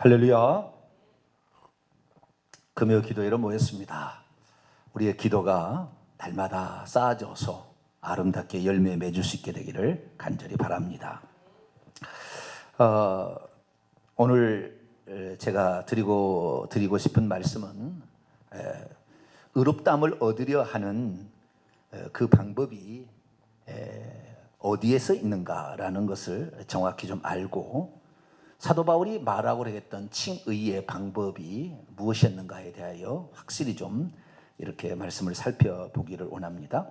할렐루야. 금요 기도회로 모였습니다. 우리의 기도가 날마다 쌓아져서 아름답게 열매 맺을 수 있게 되기를 간절히 바랍니다. 오늘 제가 드리고 싶은 말씀은 의롭다함을 얻으려 하는 그 방법이 어디에서 있는가라는 것을 정확히 좀 알고 사도 바울이 말하고 했던 칭의의 방법이 무엇이었는가에 대하여 확실히 좀 이렇게 말씀을 살펴보기를 원합니다.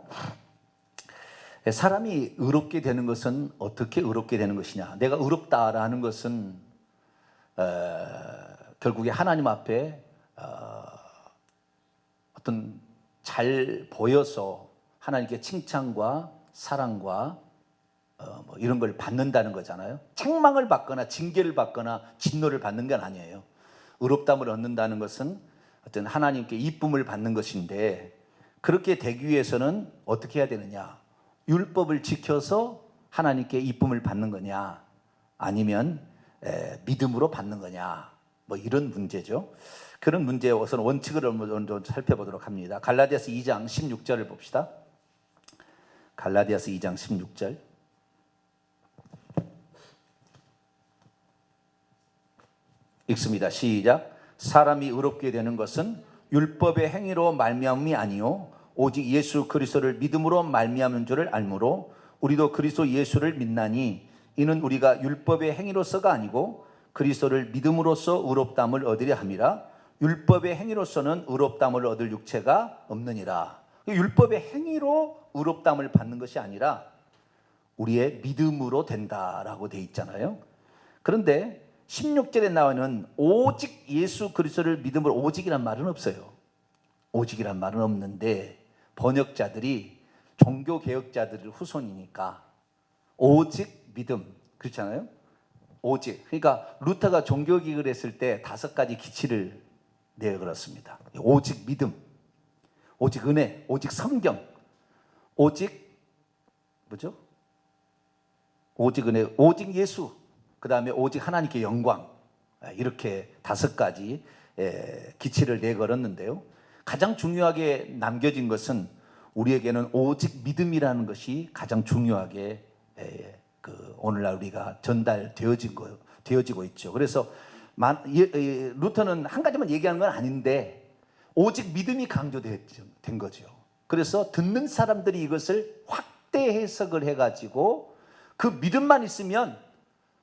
사람이 의롭게 되는 것은 어떻게 의롭게 되는 것이냐? 내가 의롭다라는 것은 결국에 하나님 앞에 어떤 잘 보여서 하나님께 칭찬과 사랑과 뭐 이런 걸 받는다는 거잖아요. 책망을 받거나 징계를 받거나 진노를 받는 건 아니에요. 의롭다함을 얻는다는 것은 어떤 하나님께 이쁨을 받는 것인데, 그렇게 되기 위해서는 어떻게 해야 되느냐? 율법을 지켜서 하나님께 이쁨을 받는 거냐, 아니면 믿음으로 받는 거냐, 뭐 이런 문제죠. 그런 문제에 우선 원칙을 먼저 살펴보도록 합니다. 갈라디아서 2장 16절을 봅시다. 갈라디아서 2장 16절. 읽습니다. 시작. 사람이 의롭게 되는 것은 율법의 행위로 말미암음이 아니요 오직 예수 그리스도를 믿음으로 말미암은 줄을 알므로 우리도 그리스도 예수를 믿나니 이는 우리가 율법의 행위로서가 아니고 그리스도를 믿음으로써 의롭다함을 얻으려 함이라. 율법의 행위로서는 의롭다함을 얻을 육체가 없느니라. 율법의 행위로 의롭다함을 받는 것이 아니라 우리의 믿음으로 된다라고 돼 있잖아요. 그런데 16절에 나오는 오직 예수 그리스도를 믿음으로, 오직이란 말은 없어요. 오직이란 말은 없는데 번역자들이 종교개혁자들의 후손이니까 오직 믿음, 그렇잖아요. 오직, 그러니까 루터가 종교개혁을 했을 때 5가지 기치를 내어 걸었습니다. 오직 믿음, 오직 은혜, 오직 성경, 오직 뭐죠? 오직 은혜, 오직 예수, 그 다음에 오직 하나님께 영광, 이렇게 5가지 기치를 내걸었는데요. 가장 중요하게 남겨진 것은 우리에게는 오직 믿음이라는 것이 가장 중요하게 오늘날 우리가 되어지고 있죠. 그래서 루터는 한 가지만 얘기하는 건 아닌데 오직 믿음이 강조된 거죠. 그래서 듣는 사람들이 이것을 확대 해석을 해가지고 그 믿음만 있으면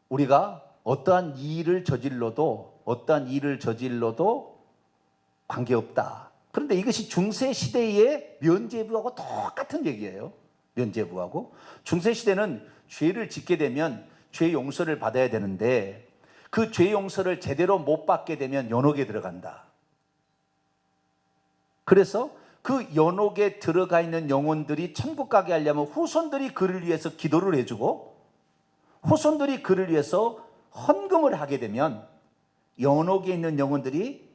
우리가 어떠한 일을 저질러도 관계없다. 그런데 이것이 중세시대의 면죄부하고 똑같은 얘기예요. 면죄부하고. 중세시대는 죄를 짓게 되면 죄 용서를 받아야 되는데 그 죄 용서를 제대로 못 받게 되면 연옥에 들어간다. 그래서 그 연옥에 들어가 있는 영혼들이 천국 가게 하려면 후손들이 그를 위해서 기도를 해주고 후손들이 그를 위해서 헌금을 하게 되면 연옥에 있는 영혼들이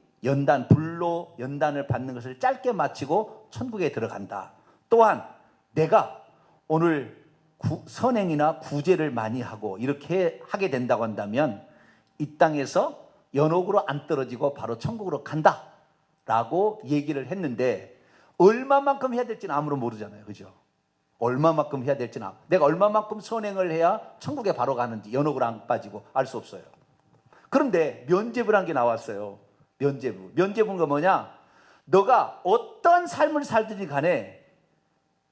불로 연단을 받는 것을 짧게 마치고 천국에 들어간다. 또한 내가 오늘 선행이나 구제를 많이 하고 이렇게 하게 된다고 한다면 이 땅에서 연옥으로 안 떨어지고 바로 천국으로 간다 라고 얘기를 했는데, 얼마만큼 해야 될지는 아무도 모르잖아요. 그죠? 얼마만큼 해야 될지는, 내가 얼마만큼 선행을 해야 천국에 바로 가는지, 연옥으로 안 빠지고 알 수 없어요. 그런데 면죄부라는 게 나왔어요. 면죄부가 뭐냐? 너가 어떤 삶을 살든지 간에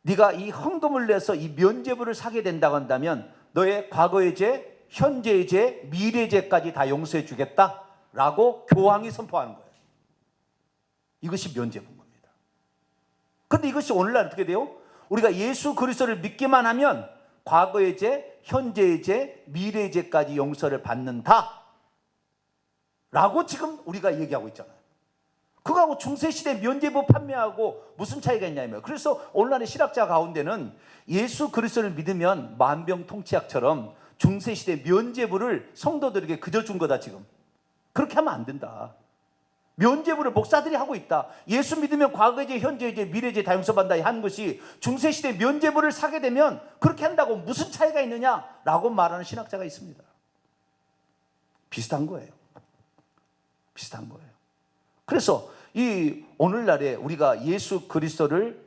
네가 이 헌금을 내서 이 면죄부를 사게 된다고 한다면 너의 과거의 죄, 현재의 죄, 미래의 죄까지 다 용서해 주겠다라고 교황이 선포하는 거예요. 이것이 면죄부인 겁니다. 그런데 이것이 오늘날 어떻게 돼요? 우리가 예수 그리스도를 믿기만 하면 과거의 죄, 현재의 죄, 미래의 죄까지 용서를 받는다 라고 지금 우리가 얘기하고 있잖아요. 그거하고 중세시대 면죄부 판매하고 무슨 차이가 있냐면, 그래서 오늘날의 신학자 가운데는 예수 그리스도를 믿으면 만병통치약처럼 중세시대 면죄부를 성도들에게 그저 준 거다. 지금 그렇게 하면 안 된다. 면죄부를 목사들이 하고 있다. 예수 믿으면 과거의 죄, 현재의 죄, 미래의 죄 다 용서받는다 한 것이 중세시대 면죄부를 사게 되면 그렇게 한다고 무슨 차이가 있느냐라고 말하는 신학자가 있습니다. 비슷한 거예요. 비슷한 거예요. 그래서 이 오늘날에 우리가 예수 그리스도를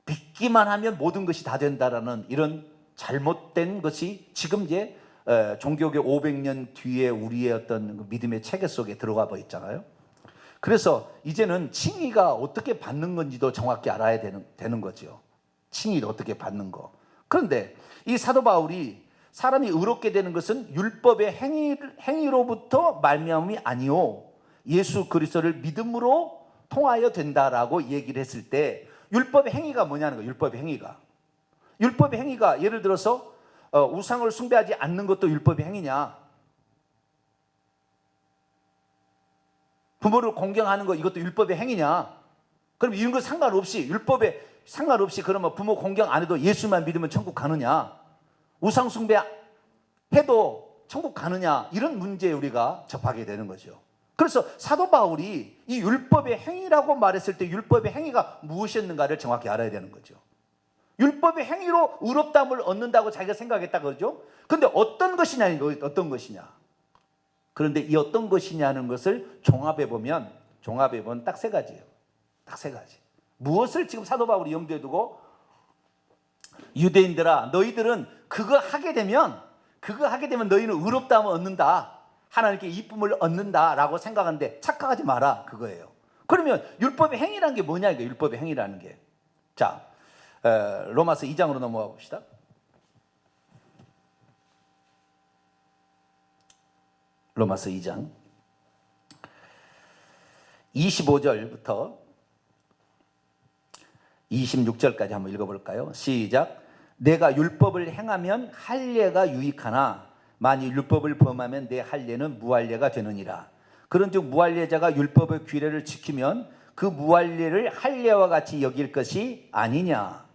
믿기만 하면 모든 것이 다 된다라는 이런 잘못된 것이 지금 이제 종교계 500년 뒤에 우리의 어떤 믿음의 체계 속에 들어가 버려 있잖아요. 그래서 이제는 칭의가 어떻게 받는 건지도 정확히 알아야 되는 거죠. 칭의를 어떻게 받는 거. 그런데 이 사도 바울이 사람이 의롭게 되는 것은 율법의 행위로부터 말미암음이 아니요 예수 그리스도를 믿음으로 통하여 된다라고 얘기를 했을 때 율법의 행위가 뭐냐는 거예요. 율법의 행위가 예를 들어서 우상을 숭배하지 않는 것도 율법의 행위냐, 부모를 공경하는 거 이것도 율법의 행위냐, 그럼 이런 거 상관없이 율법에 상관없이 그러면 부모 공경 안 해도 예수만 믿으면 천국 가느냐, 우상 숭배 해도 천국 가느냐, 이런 문제에 우리가 접하게 되는 거죠. 그래서 사도 바울이 이 율법의 행위라고 말했을 때 율법의 행위가 무엇이었는가를 정확히 알아야 되는 거죠. 율법의 행위로 의롭다함을 얻는다고 자기가 생각했다 그러죠. 그런데 어떤 것이냐, 어떤 것이냐. 그런데 이 어떤 것이냐는 것을 종합해 보면 딱 세 가지예요. 딱 세 가지. 무엇을 지금 사도 바울이 염두에 두고 유대인들아 너희들은 그거 하게 되면 너희는 의롭다함을 얻는다, 하나님께 이쁨을 얻는다라고 생각하는데 착각하지 마라, 그거예요. 그러면 율법의 행위라는 게 뭐냐, 이거 율법의 행위라는 게. 자, 로마서 2장으로 넘어가 봅시다. 로마서 2장 25절부터 26절까지 한번 읽어볼까요? 시작. 내가 율법을 행하면 할례가 유익하나 만일 율법을 범하면 내 할례는 무할례가 되느니라. 그런즉 무할례자가 율법의 규례를 지키면 그 무할례를 할례와 같이 여길 것이 아니냐.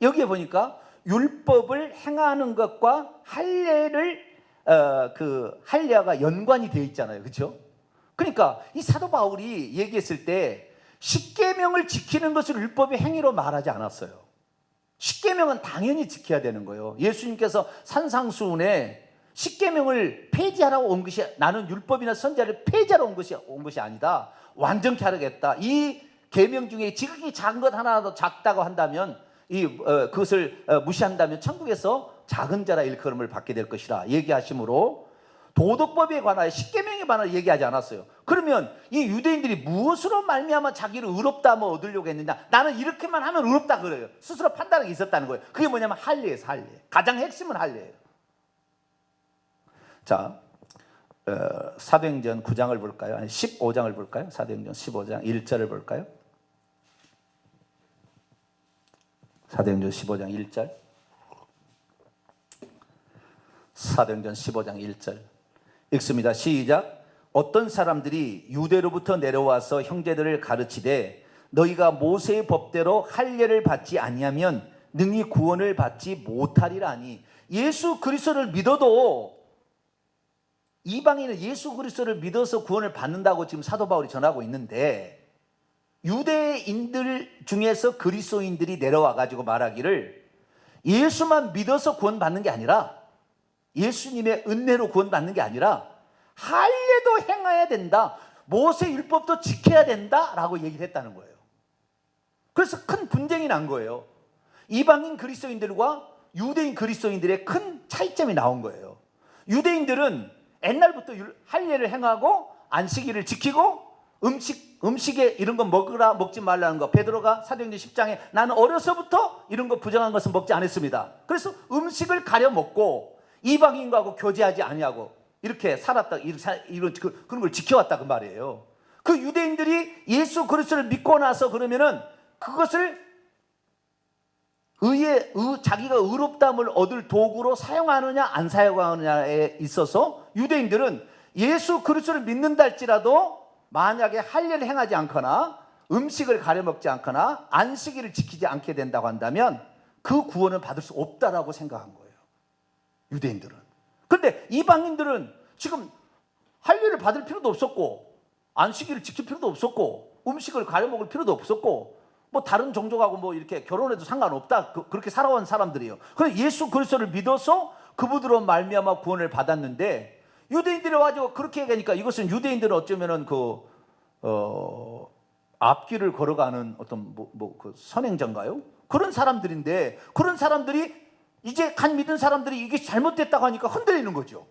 여기에 보니까 율법을 행하는 것과 할례를 그 할례가 연관이 되어 있잖아요, 그렇죠? 그러니까 이 사도 바울이 얘기했을 때 십계명을 지키는 것을 율법의 행위로 말하지 않았어요. 십계명은 당연히 지켜야 되는 거예요. 예수님께서 산상수훈에 십계명을 폐지하라고 온 것이, 나는 율법이나 선지자를 폐지하러 온 것이 아니다, 완전케 하려겠다. 이 계명 중에 지극히 작은 것 하나라도 작다고 한다면 그것을 무시한다면 천국에서 작은 자라 일컬음을 받게 될 것이라 얘기하시므로 도덕법에 관하여 십계명에 관하여 얘기하지 않았어요. 그러면 이 유대인들이 무엇으로 말미암아 자기를 의롭다함을 얻으려고 했느냐, 나는 이렇게만 하면 의롭다 그래요. 스스로 판단이 있었다는 거예요. 그게 뭐냐면 할례예요. 할례. 가장 핵심은 할례예요. 자, 사도행전 9장을 볼까요? 아니 15장을 볼까요? 사도행전 15장 1절을 볼까요? 사도행전 15장 1절. 사도행전 15장 1절 읽습니다. 시작. 어떤 사람들이 유대로부터 내려와서 형제들을 가르치되 너희가 모세의 법대로 할례를 받지 아니하면 능히 구원을 받지 못하리라니. 예수 그리스도를 믿어도, 이방인은 예수 그리스도를 믿어서 구원을 받는다고 지금 사도 바울이 전하고 있는데, 유대인들 중에서 그리스도인들이 내려와 가지고 말하기를 예수만 믿어서 구원받는 게 아니라, 예수님의 은혜로 구원받는 게 아니라 할례도 행해야 된다, 모세 율법도 지켜야 된다라고 얘기를 했다는 거예요. 그래서 큰 분쟁이 난 거예요. 이방인 그리스도인들과 유대인 그리스도인들의 큰 차이점이 나온 거예요. 유대인들은 옛날부터 할례를 행하고 안식일을 지키고 음식에 이런 거 먹지 말라는 거, 베드로가 사도행전 10장에 나는 어려서부터 이런 거 부정한 것은 먹지 않았습니다. 그래서 음식을 가려 먹고 이방인과고 교제하지 아니하고 이렇게 살았다, 그런 걸 지켜왔다 그 말이에요. 그 유대인들이 예수 그리스도를 믿고 나서 그러면은 그것을 자기가 의롭다함을 얻을 도구로 사용하느냐 안 사용하느냐에 있어서 유대인들은 예수 그리스도를 믿는다 할지라도 만약에 할례를 행하지 않거나 음식을 가려 먹지 않거나 안식일을 지키지 않게 된다고 한다면 그 구원을 받을 수 없다라고 생각한 거예요, 유대인들은. 그런데 이방인들은 지금 할례를 받을 필요도 없었고 안식일을 지킬 필요도 없었고 음식을 가려 먹을 필요도 없었고 뭐 다른 종족하고 뭐 이렇게 결혼해도 상관없다, 그렇게 살아온 사람들이에요. 그래서 예수 그리스도를 믿어서 그분으로 말미암아 구원을 받았는데, 유대인들이 와가지고 그렇게 얘기하니까 이것은 유대인들은 어쩌면은 앞길을 걸어가는 어떤 그 선행자인가요? 그런 사람들인데, 그런 사람들이 이제 간 믿은 사람들이 이게 잘못됐다고 하니까 흔들리는 거죠.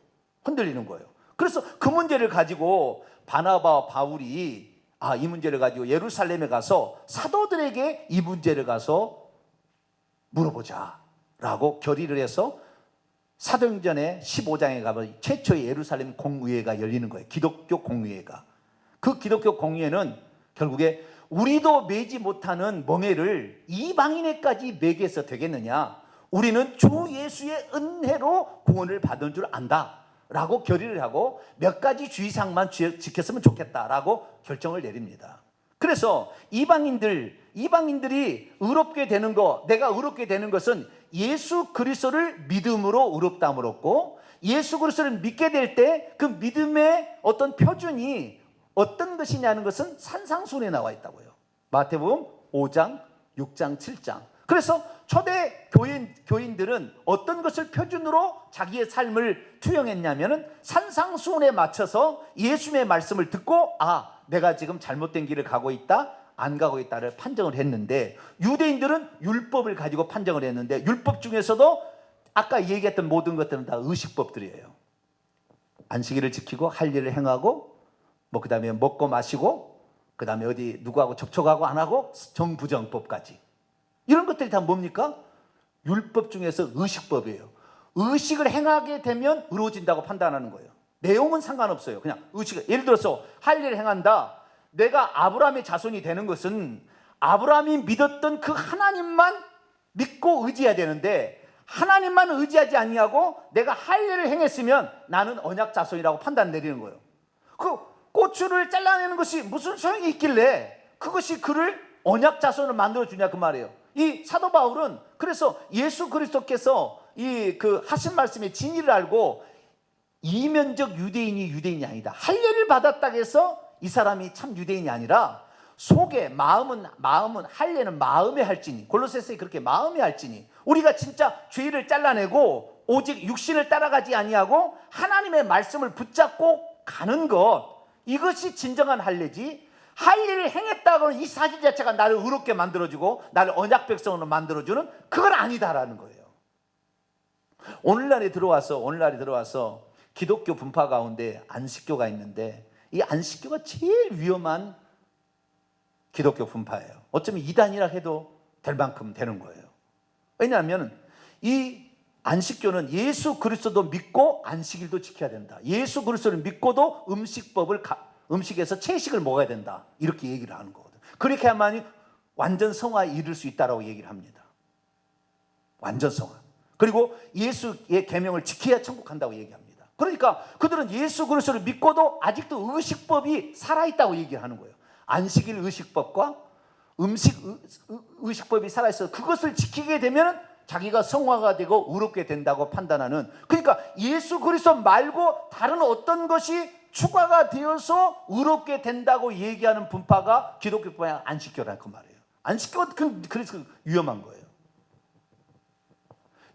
흔들리는 거예요. 그래서 그 문제를 가지고 바나바와 바울이 이 문제를 가지고 예루살렘에 가서 사도들에게 이 문제를 가서 물어보자 라고 결의를 해서 사도행전의 15장에 가면 최초의 예루살렘 공의회가 열리는 거예요. 기독교 공의회가. 그 기독교 공의회는 결국에 우리도 매지 못하는 멍에를 이방인에까지 매게서 되겠느냐, 우리는 주 예수의 은혜로 구원을 받은 줄 안다 라고 결의를 하고 몇 가지 주의사항만 지켰으면 좋겠다라고 결정을 내립니다. 그래서 이방인들이 의롭게 되는 거, 내가 의롭게 되는 것은 예수 그리스도를 믿음으로 의롭다함을 얻고, 예수 그리스도를 믿게 될 때 그 믿음의 어떤 표준이 어떤 것이냐는 것은 산상순에 나와 있다고요. 마태복음 5장, 6장, 7장. 그래서 초대 교인들은 어떤 것을 표준으로 자기의 삶을 투영했냐면은 산상수훈에 맞춰서 예수님의 말씀을 듣고 내가 지금 잘못된 길을 가고 있다, 안 가고 있다를 판정을 했는데, 유대인들은 율법을 가지고 판정을 했는데, 율법 중에서도 아까 얘기했던 모든 것들은 다 의식법들이에요. 안식일을 지키고 할 일을 행하고 그 다음에 먹고 마시고, 그 다음에 어디 누구하고 접촉하고 안 하고, 정부정법까지. 이런 것들이 다 뭡니까? 율법 중에서 의식법이에요. 의식을 행하게 되면 의로워진다고 판단하는 거예요. 내용은 상관없어요. 그냥 의식. 예를 들어서 할 일을 행한다. 내가 아브라함의 자손이 되는 것은 아브라함이 믿었던 그 하나님만 믿고 의지해야 되는데, 하나님만 의지하지 아니하고 내가 할 일을 행했으면 나는 언약 자손이라고 판단 내리는 거예요. 그 고추를 잘라내는 것이 무슨 소용이 있길래 그것이 그를 언약 자손을 만들어주냐 그 말이에요. 이 사도 바울은 그래서 예수 그리스도께서 그 하신 말씀의 진리를 알고 이면적 유대인이 아니다, 할례를 받았다 해서 이 사람이 참 유대인이 아니라 속에 마음은 할례는 마음에 할지니, 골로새서에 그렇게 마음에 할지니, 우리가 진짜 죄를 잘라내고 오직 육신을 따라가지 아니하고 하나님의 말씀을 붙잡고 가는 것, 이것이 진정한 할례지, 할례를 행했다고는 이 사실 자체가 나를 의롭게 만들어주고 나를 언약 백성으로 만들어주는 그건 아니다라는 거예요. 오늘날에 들어와서 기독교 분파 가운데 안식교가 있는데, 이 안식교가 제일 위험한 기독교 분파예요. 어쩌면 이단이라 해도 될 만큼 되는 거예요. 왜냐하면 이 안식교는 예수 그리스도도 믿고 안식일도 지켜야 된다, 예수 그리스도를 믿고도 음식에서 채식을 먹어야 된다, 이렇게 얘기를 하는 거거든요. 그렇게 하면 완전 성화에 이를 수 있다라고 얘기를 합니다. 완전 성화. 그리고 예수의 계명을 지켜야 천국 간다고 얘기합니다. 그러니까 그들은 예수 그리스도를 믿고도 아직도 의식법이 살아있다고 얘기를 하는 거예요. 안식일 의식법과 의식법이 살아있어서 그것을 지키게 되면 자기가 성화가 되고 의롭게 된다고 판단하는, 그러니까 예수 그리스도 말고 다른 어떤 것이 추가가 되어서 의롭게 된다고 얘기하는 분파가 기독교 분파의 안식교라는 그 말이에요. 안식교가 그래서 위험한 거예요.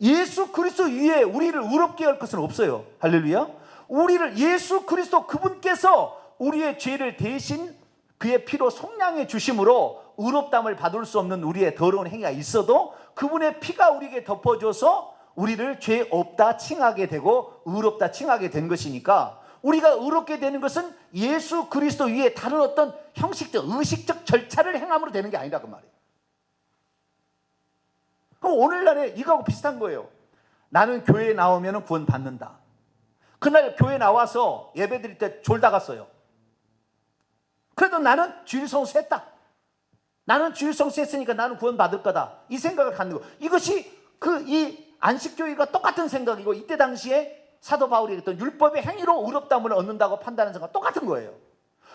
예수 그리스도 위에 우리를 의롭게 할 것은 없어요. 할렐루야. 우리를 예수 그리스도 그분께서 우리의 죄를 대신 그의 피로 속량해 주심으로 의롭다함을 받을 수 없는 우리의 더러운 행위가 있어도 그분의 피가 우리에게 덮어줘서 우리를 죄 없다 칭하게 되고 의롭다 칭하게 된 것이니까, 우리가 의롭게 되는 것은 예수 그리스도 위에 다른 어떤 형식적 의식적 절차를 행함으로 되는 게 아니다 그 말이에요. 그럼 오늘날에 이거하고 비슷한 거예요. 나는 교회에 나오면 구원 받는다. 그날 교회 나와서 예배 드릴 때 졸다 갔어요. 그래도 나는 주일 성수했다, 나는 주일 성수했으니까 나는 구원 받을 거다, 이 생각을 갖는 거. 이것이 이 안식교회가 똑같은 생각이고, 이때 당시에 사도 바울이 했던 율법의 행위로 의롭다함을 얻는다고 판단하는 생각 똑같은 거예요.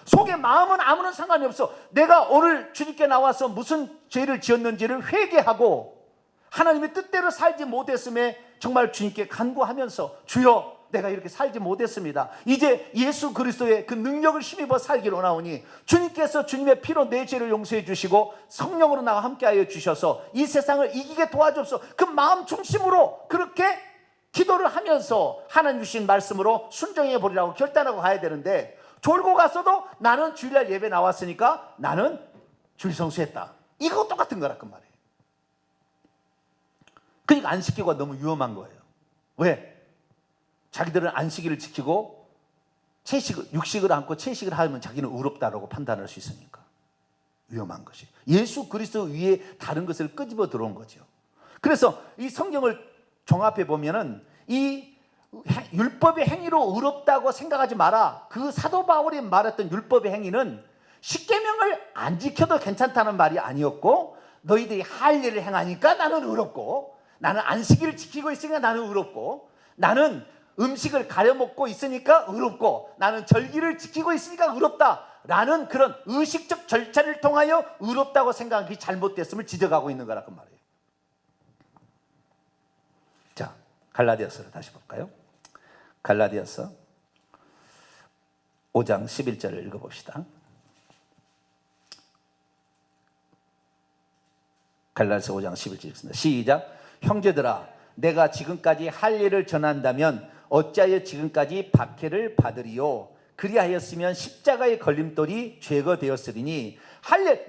속에 마음은 아무런 상관이 없어. 내가 오늘 주님께 나와서 무슨 죄를 지었는지를 회개하고 하나님의 뜻대로 살지 못했음에 정말 주님께 간구하면서, 주여 내가 이렇게 살지 못했습니다, 이제 예수 그리스도의 그 능력을 힘입어 살기로 나오니 주님께서 주님의 피로 내 죄를 용서해 주시고 성령으로 나와 함께하여 주셔서 이 세상을 이기게 도와주옵소서. 그 마음 중심으로 그렇게 기도를 하면서 하나님 주신 말씀으로 순종해 보리라고 결단하고 가야 되는데, 졸고 갔어도 나는 주일날 예배 나왔으니까 나는 주일 성수했다. 이거 똑같은 거란 말이에요. 그러니까 안식기가 너무 위험한 거예요. 왜? 자기들은 안식일을 지키고 육식을 안고 채식을 하면 자기는 의롭다라고 판단할 수 있으니까 위험한 것이. 예수 그리스도 위에 다른 것을 끄집어 들어온 거죠. 그래서 이 성경을 종합해 보면은 이 율법의 행위로 의롭다고 생각하지 마라. 그 사도 바울이 말했던 율법의 행위는 십계명을 안 지켜도 괜찮다는 말이 아니었고, 너희들이 할 일을 행하니까 나는 의롭고, 나는 안식일을 지키고 있으니까 나는 의롭고, 나는 음식을 가려 먹고 있으니까 의롭고, 나는 절기를 지키고 있으니까 의롭다라는 그런 의식적 절차를 통하여 의롭다고 생각하는 게 잘못됐음을 지적하고 있는 거라고 말이에요. 자, 갈라디아서를 다시 볼까요? 갈라디아서 5장 11절을 읽어봅시다. 갈라디아서 5장 11절 읽습니다. 시작. 형제들아, 내가 지금까지 할 일을 전한다면 어찌하여 지금까지 박해를 받으리요? 그리하였으면 십자가의 걸림돌이 죄가 되었으리니,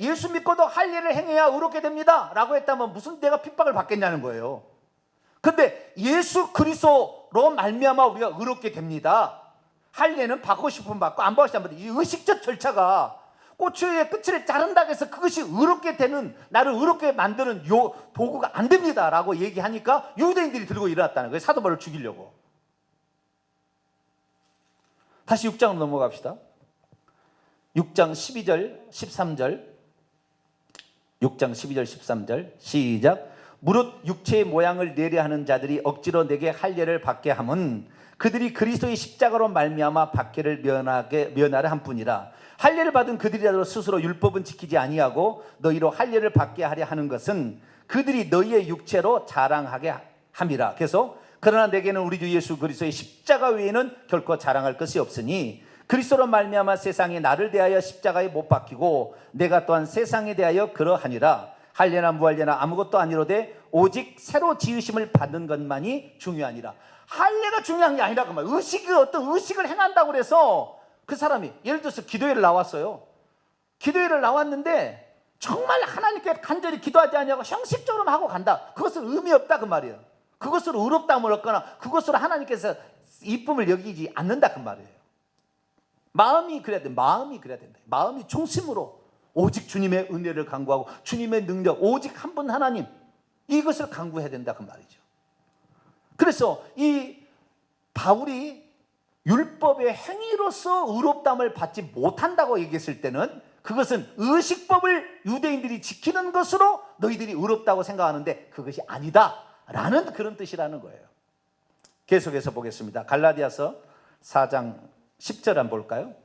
예수 믿고도 할 일을 행해야 의롭게 됩니다 라고 했다면 무슨 내가 핍박을 받겠냐는 거예요. 근데 예수 그리스도로 말미암아 우리가 의롭게 됩니다. 할 일은 받고 싶으면 받고 안 받고 싶으면 안 받고, 이 의식적 절차가 꼬추의 끝을 자른다고 해서 그것이 의롭게 되는, 나를 의롭게 만드는 요 도구가 안 됩니다 라고 얘기하니까 유대인들이 들고 일어났다는 거예요. 사도 바울을 죽이려고. 다시 6장으로 넘어갑시다. 6장 12절 13절 6장 12절 13절 시작. 무릇 육체의 모양을 내려 하는 자들이 억지로 내게 할례를 받게 함은 그들이 그리스도의 십자가로 말미암아 박해를 면하려 함뿐이라. 할례를 받은 그들이라도 스스로 율법은 지키지 아니하고 너희로 할례를 받게 하려 하는 것은 그들이 너희의 육체로 자랑하게 함이라. 그래서 그러나 내게는 우리 주 예수 그리스도의 십자가 외에는 결코 자랑할 것이 없으니 그리스도로 말미암아 세상이 나를 대하여 십자가에 못 박히고 내가 또한 세상에 대하여 그러하니라. 할례나 무할례나 아무것도 아니로되 오직 새로 지으심을 받는 것만이 중요하니라. 할례가 중요한 게 아니라 그 말. 어떤 의식을 행한다고 그래서 그 사람이 예를 들어서 기도회를 나왔어요. 기도회를 나왔는데 정말 하나님께 간절히 기도하지 않냐고 형식적으로만 하고 간다. 그것은 의미 없다 그 말이에요. 그것으로 의롭다함을 얻거나 그것으로 하나님께서 이쁨을 여기지 않는다 그 말이에요. 마음이 그래야 돼. 마음이 그래야 된다. 마음이 중심으로 오직 주님의 은혜를 간구하고 주님의 능력, 오직 한 분 하나님, 이것을 간구해야 된다 그 말이죠. 그래서 이 바울이 율법의 행위로서 의롭다함을 받지 못한다고 얘기했을 때는 그것은 의식법을 유대인들이 지키는 것으로 너희들이 의롭다고 생각하는데 그것이 아니다 라는 그런 뜻이라는 거예요. 계속해서 보겠습니다. 갈라디아서 4장 10절 한번 볼까요?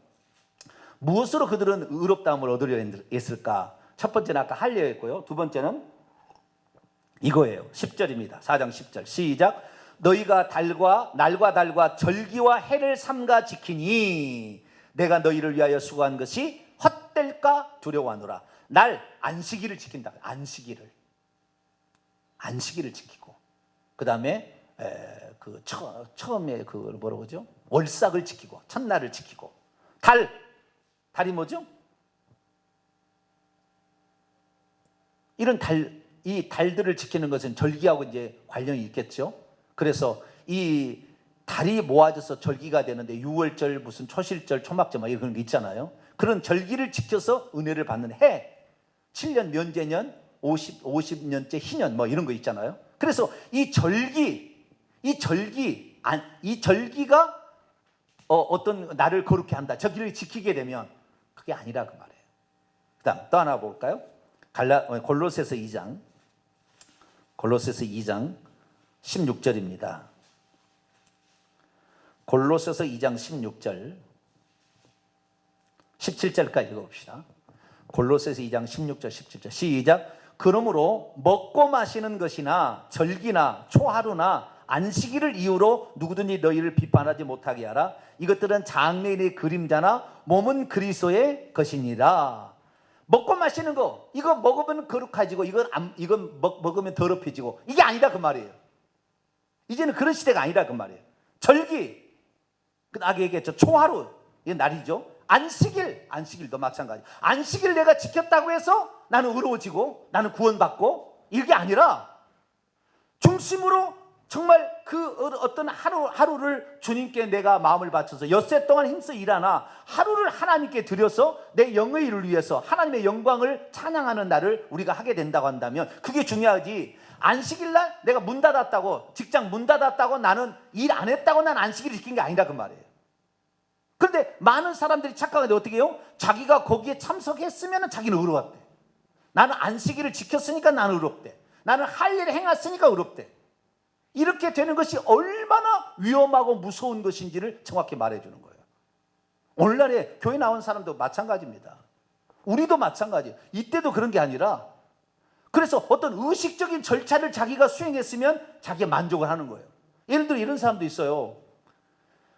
무엇으로 그들은 의롭다함을 얻으려 했을까? 첫 번째는 아까 할례였고요. 두 번째는 이거예요. 10절입니다. 4장 10절 시작. 너희가 날과 달과 절기와 해를 삼가 지키니 내가 너희를 위하여 수고한 것이 헛될까 두려워하노라. 날 안식일을 지킨다. 안식일을 지키고 그 다음에 처음에 그걸 뭐라고 하죠? 월삭을 지키고 첫날을 지키고 달이 뭐죠? 이런 이 달들을 지키는 것은 절기하고 이제 관련이 있겠죠. 그래서 이 달이 모아져서 절기가 되는데 6월절 무슨 초실절 초막절 막 이런 게 있잖아요. 그런 절기를 지켜서 은혜를 받는 해, 7년 면제년, 50년째 희년 뭐 이런 거 있잖아요. 그래서 이 절기가 어떤 나를 거룩해 한다. 절기를 지키게 되면 그게 아니라 그 말이에요. 그다음 또 하나 볼까요? 골로새서 2장 16절입니다. 골로새서 2장 16절 17절까지 읽어봅시다. 골로새서 2장 16절 17절 시작. 그러므로 먹고 마시는 것이나 절기나 초하루나 안식일을 이유로 누구든지 너희를 비판하지 못하게 하라. 이것들은 장래의 그림자나 몸은 그리스도의 것이니라. 먹고 마시는 거 이거 먹으면 거룩해지고 이건 먹으면 더럽혀지고 이게 아니다 그 말이에요. 이제는 그런 시대가 아니라 그 말이에요. 절기, 아까 얘기했죠. 초하루, 이 날이죠. 안식일도 마찬가지. 안식일 내가 지켰다고 해서 나는 의로워지고 나는 구원받고 이게 아니라 중심으로 정말 그 어떤 하루를 주님께 내가 마음을 바쳐서 엿새 동안 힘써 일하나 하루를 하나님께 드려서 내 영의 일을 위해서 하나님의 영광을 찬양하는 날을 우리가 하게 된다고 한다면 그게 중요하지. 안식일날 내가 문 닫았다고, 직장 문 닫았다고 나는 일 안 했다고 난 안식일을 지킨 게 아니라 그 말이에요. 그런데 많은 사람들이 착각하는데 어떻게 해요? 자기가 거기에 참석했으면 자기는 의로웠대. 나는 안식일을 지켰으니까 나는 의롭대. 나는 할 일을 행했으니까 의롭대. 이렇게 되는 것이 얼마나 위험하고 무서운 것인지를 정확히 말해주는 거예요. 오늘날에 교회 나온 사람도 마찬가지입니다. 우리도 마찬가지예요. 이때도 그런 게 아니라 그래서 어떤 의식적인 절차를 자기가 수행했으면 자기가 만족을 하는 거예요. 예를 들어 이런 사람도 있어요.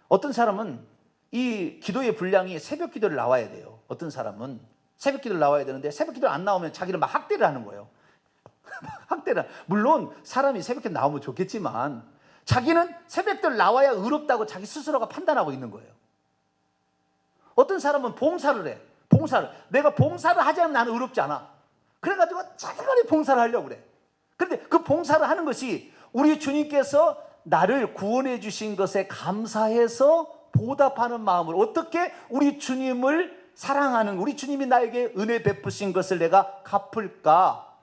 어떤 사람은 이 기도의 분량이 새벽 기도를 나와야 돼요. 어떤 사람은 새벽 기도를 나와야 되는데 새벽 기도를 안 나오면 자기를 막 학대를 하는 거예요. 학대를. 물론 사람이 새벽 기도 나오면 좋겠지만 자기는 새벽 기도를 나와야 의롭다고 자기 스스로가 판단하고 있는 거예요. 어떤 사람은 봉사를 해. 내가 봉사를 하지 않으면 나는 의롭지 않아. 그래가지고 자기만이 봉사를 하려고 그래. 그런데 그 봉사를 하는 것이 우리 주님께서 나를 구원해 주신 것에 감사해서 보답하는 마음을, 어떻게 우리 주님을 사랑하는, 우리 주님이 나에게 은혜 베푸신 것을 내가 갚을까,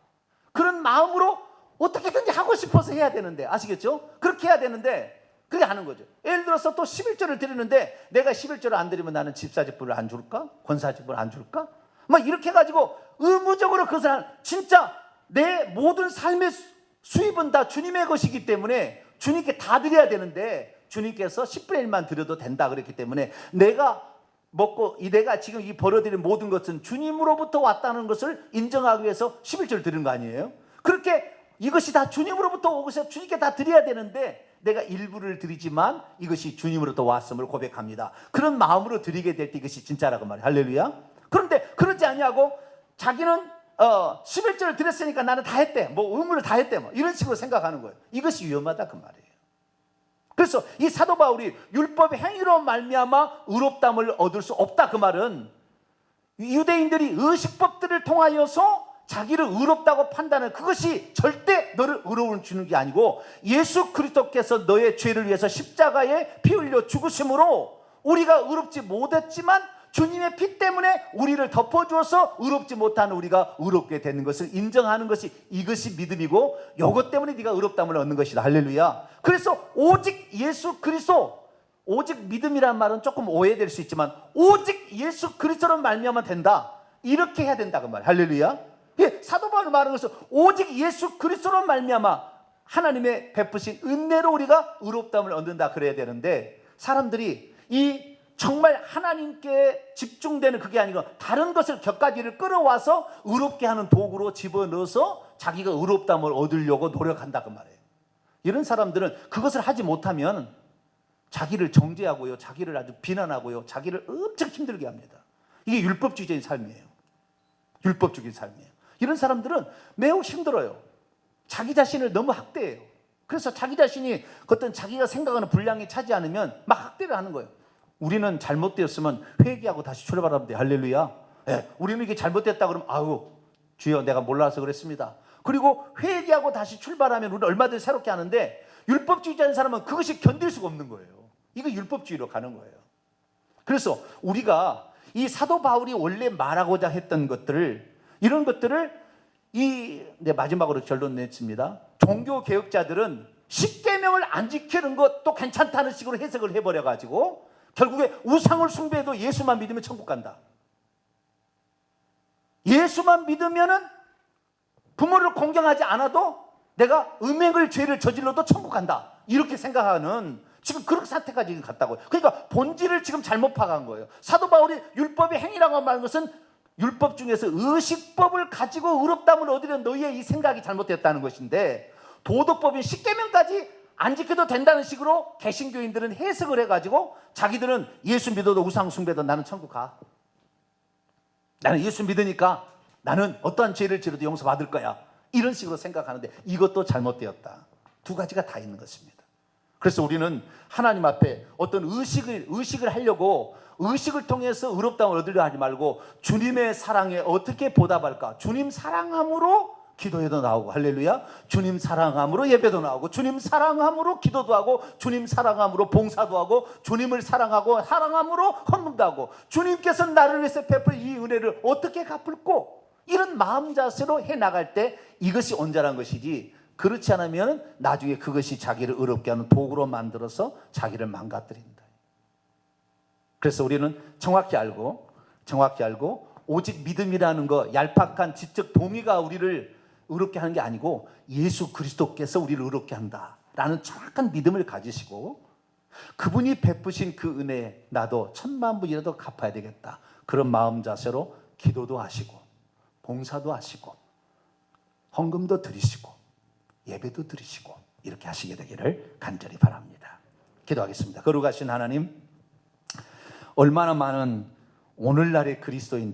그런 마음으로 어떻게든지 하고 싶어서 해야 되는데, 아시겠죠? 그렇게 해야 되는데 그게 하는 거죠. 예를 들어서 또 11조를 드리는데 내가 11조를 안 드리면 나는 집사직분을 안 줄까? 권사직분을 안 줄까? 막 이렇게 해가지고 의무적으로 그것을 진짜 내 모든 삶의 수입은 다 주님의 것이기 때문에 주님께 다 드려야 되는데 주님께서 10분의 1만 드려도 된다 그랬기 때문에 내가 먹고 내가 지금 이 벌어들인 모든 것은 주님으로부터 왔다는 것을 인정하기 위해서 11조를 드리는 거 아니에요? 그렇게 이것이 다 주님으로부터 오고서 주님께 다 드려야 되는데 내가 일부를 드리지만 이것이 주님으로부터 왔음을 고백합니다. 그런 마음으로 드리게 될 때 이것이 진짜라고 말이에요. 할렐루야. 그런데 그러지 않냐고 자기는 11조를 드렸으니까 나는 다 했대. 뭐 의무를 다 했대. 뭐 이런 식으로 생각하는 거예요. 이것이 위험하다 그 말이에요. 그래서 이 사도 바울이 율법의 행위로 말미암아 의롭다함을 얻을 수 없다 그 말은 유대인들이 의식법들을 통하여서 자기를 의롭다고 판단하는 그것이 절대 너를 의로움을 주는 게 아니고 예수 그리스도께서 너의 죄를 위해서 십자가에 피 흘려 죽으심으로 우리가 의롭지 못했지만 주님의 피 때문에 우리를 덮어주어서 의롭지 못한 우리가 의롭게 되는 것을 인정하는 것이 이것이 믿음이고 이것 때문에 네가 의롭다함을 얻는 것이다. 할렐루야. 그래서 오직 예수 그리스도, 오직 믿음이란 말은 조금 오해될 수 있지만 오직 예수 그리스도로 말미암아 된다. 이렇게 해야 된다 그 말. 할렐루야. 예, 사도 바울이 말하는 것은 오직 예수 그리스도로 말미암아 하나님의 베푸신 은혜로 우리가 의롭다함을 얻는다 그래야 되는데 사람들이 이 정말 하나님께 집중되는 그게 아니고 다른 것을 곁가지를 끌어와서 의롭게 하는 도구로 집어넣어서 자기가 의롭다함을 얻으려고 노력한다 그 말이에요. 이런 사람들은 그것을 하지 못하면 자기를 정죄하고요, 자기를 아주 비난하고요, 자기를 엄청 힘들게 합니다. 이게 율법주의적인 삶이에요. 율법주의적인 삶이에요. 이런 사람들은 매우 힘들어요. 자기 자신을 너무 학대해요. 그래서 자기 자신이 어떤 자기가 생각하는 분량이 차지 않으면 막 학대를 하는 거예요. 우리는 잘못되었으면 회개하고 다시 출발하면 돼. 할렐루야. 네, 우리는 이게 잘못됐다 그러면 아유 주여 내가 몰라서 그랬습니다. 그리고 회개하고 다시 출발하면 우리는 얼마든지 새롭게 하는데 율법주의자인 사람은 그것이 견딜 수가 없는 거예요. 이거 율법주의로 가는 거예요. 그래서 우리가 이 사도 바울이 원래 말하고자 했던 것들을 이런 것들을 마지막으로 결론 냈습니다. 종교 개혁자들은 십계명을 안 지키는 것도 괜찮다는 식으로 해석을 해버려가지고 결국에 우상을 숭배해도 예수만 믿으면 천국 간다. 예수만 믿으면은 부모를 공경하지 않아도 내가 음행을 죄를 저질러도 천국 간다. 이렇게 생각하는 지금 그런 사태까지 갔다고요. 그러니까 본질을 지금 잘못 파악한 거예요. 사도 바울이 율법의 행위라고 말하는 것은 율법 중에서 의식법을 가지고 의롭다함을 얻으려는 너희의 이 생각이 잘못됐다는 것인데 도덕법인 십계명까지 안 지켜도 된다는 식으로 개신교인들은 해석을 해가지고 자기들은 예수 믿어도 우상 숭배도 나는 천국 가. 나는 예수 믿으니까 나는 어떠한 죄를 지어도 용서받을 거야. 이런 식으로 생각하는데 이것도 잘못되었다. 두 가지가 다 있는 것입니다. 그래서 우리는 하나님 앞에 어떤 의식을 하려고 의식을 통해서 의롭다움을 얻으려 하지 말고 주님의 사랑에 어떻게 보답할까? 주님 사랑함으로 기도에도 나오고, 할렐루야. 주님 사랑함으로 예배도 나오고, 주님 사랑함으로 기도도 하고, 주님 사랑함으로 봉사도 하고, 주님을 사랑하고 사랑함으로 헌금도 하고, 주님께서 나를 위해서 베풀 이 은혜를 어떻게 갚을꼬? 이런 마음 자세로 해나갈 때 이것이 온전한 것이지, 그렇지 않으면 나중에 그것이 자기를 어렵게 하는 도구로 만들어서 자기를 망가뜨린다. 그래서 우리는 정확히 알고 오직 믿음이라는 거, 얄팍한 지적 동의가 우리를 의롭게 하는 게 아니고 예수 그리스도께서 우리를 의롭게 한다라는 정확한 믿음을 가지시고, 그분이 베푸신 그 은혜에 나도 10,000,000분이라도 갚아야 되겠다, 그런 마음 자세로 기도도 하시고 봉사도 하시고 헌금도 드리시고 예배도 드리시고 이렇게 하시게 되기를 간절히 바랍니다. 기도하겠습니다. 거룩하신 하나님, 얼마나 많은 오늘날의 그리스도인들이